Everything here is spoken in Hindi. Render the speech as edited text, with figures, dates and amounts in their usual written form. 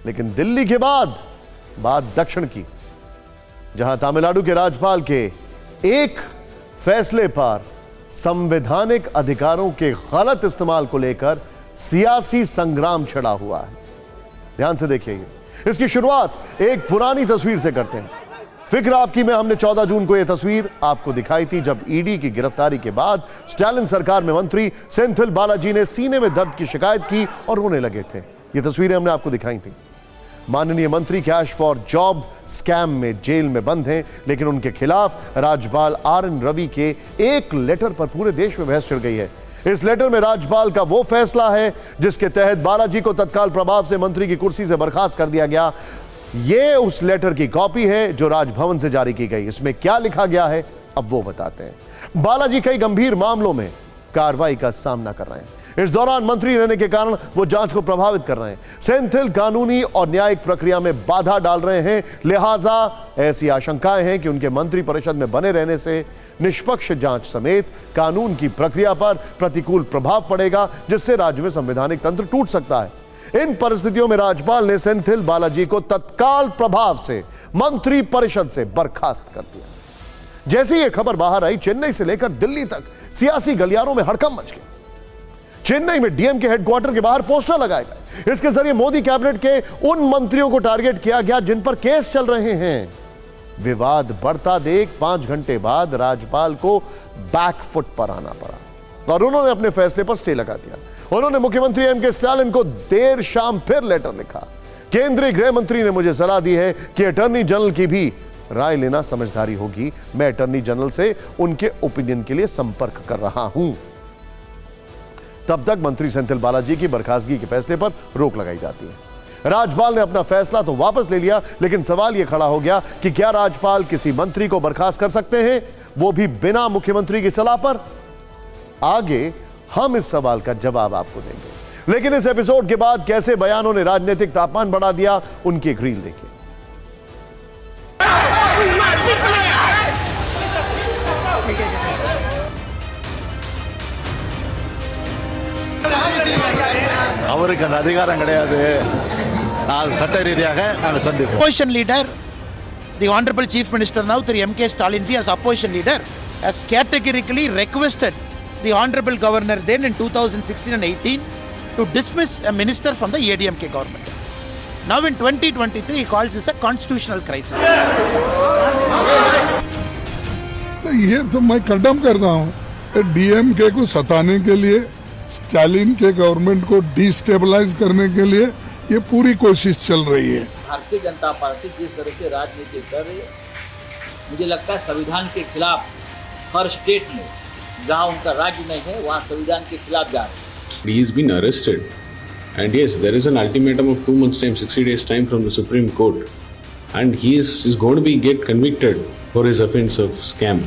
लेकिन दिल्ली के बाद बात दक्षिण की, जहां तमिलनाडु के राज्यपाल के एक फैसले पर संवैधानिक अधिकारों के गलत इस्तेमाल को लेकर सियासी संग्राम छिड़ा हुआ है। ध्यान से देखिए, इसकी शुरुआत एक पुरानी तस्वीर से करते हैं। फिक्र आपकी में हमने 14 जून को यह तस्वीर आपको दिखाई थी, जब ईडी की गिरफ्तारी के बाद स्टालिन सरकार में मंत्री सेंथिल बालाजी ने सीने में दर्द की शिकायत की और रोने लगे थे। ये तस्वीरें हमने आपको दिखाई थी। माननीय मंत्री कैश फॉर जॉब स्कैम में जेल में बंद हैं, लेकिन उनके खिलाफ राज्यपाल RN रवि के एक लेटर पर पूरे देश में बहस छिड़ गई है। इस लेटर में राज्यपाल का वो फैसला है जिसके तहत बालाजी को तत्काल प्रभाव से मंत्री की कुर्सी से बर्खास्त कर दिया गया। ये उस लेटर की कॉपी है जो राजभवन से जारी की गई। इसमें क्या लिखा गया है अब वो बताते हैं। बालाजी कई गंभीर मामलों में कार्रवाई का सामना कर रहे हैं। इस दौरान मंत्री रहने के कारण वो जांच को प्रभावित कर रहे हैं। सेंथिल कानूनी और न्यायिक प्रक्रिया में बाधा डाल रहे हैं, लिहाजा ऐसी आशंकाएं हैं कि उनके मंत्री परिषद में बने रहने से निष्पक्ष जांच समेत कानून की प्रक्रिया पर प्रतिकूल प्रभाव पड़ेगा, जिससे राज्य में संवैधानिक तंत्र टूट सकता है। इन परिस्थितियों में राज्यपाल ने सेंथिल बालाजी को तत्काल प्रभाव से मंत्री परिषद से बर्खास्त कर दिया। जैसे ये खबर बाहर आई, चेन्नई से लेकर दिल्ली तक सियासी गलियारों में हड़कंप मच गया। चेन्नई में डीएमके हेडक्वार्टर के बाहर पोस्टर लगाए गए। इसके जरिए मोदी कैबिनेट के उन मंत्रियों को टारगेट किया गया जिन पर केस चल रहे हैं। विवाद बढ़ता देख 5 घंटे बाद राज्यपाल को बैकफुट पर आना पड़ा और उन्होंने अपने फैसले पर स्टे लगा दिया। उन्होंने मुख्यमंत्री M.K. स्टालिन को देर शाम फिर लेटर लिखा। केंद्रीय गृह मंत्री ने मुझे सलाह दी है कि अटॉर्नी जनरल की भी राय लेना समझदारी होगी। मैं अटॉर्नी जनरल से उनके ओपिनियन के लिए संपर्क कर रहा हूं। तब तक मंत्री सेंथिल बालाजी की बर्खास्तगी के फैसले पर रोक लगाई जाती है। राज्यपाल ने अपना फैसला तो वापस ले लिया, लेकिन सवाल यह खड़ा हो गया कि क्या राज्यपाल किसी मंत्री को बर्खास्त कर सकते हैं, वो भी बिना मुख्यमंत्री की सलाह पर? आगे हम इस सवाल का जवाब आपको देंगे, लेकिन इस एपिसोड के बाद कैसे बयानों ने राजनीतिक तापमान बढ़ा दिया, उनकी एक रील देखिए। அவருக்கு அந்த அதிகாரம் கிடையாது. நான் சட்ட ரீதியாக நாங்கள் சந்திப்போம். Opposition leader, the Honorable Chief Minister now, Through M.K. Stalin ji, as opposition leader, has categorically requested the Honorable Governor then in 2016 and 18 to dismiss a minister from the ADMK government. Now in 2023, he calls this a constitutional crisis. ये तो मैं कंडम करता हूँ। डीएमके को सताने के लिए, स्टालिन के गवर्नमेंट को डिस्टेबलाइज करने के लिए ये पूरी कोशिश चल रही है। भारतीय जनता पार्टी जिस तरह से राजनीति कर रही है, मुझे लगता है संविधान के खिलाफ हर स्टेट में जहाँ उनका राज्य नहीं है वहाँ संविधान के खिलाफ जा रहे हैं। He has been arrested, and yes, there is an ultimatum of 2 months' time, 60 days' time from the Supreme Court, and he is going to be get convicted for his offence of scam.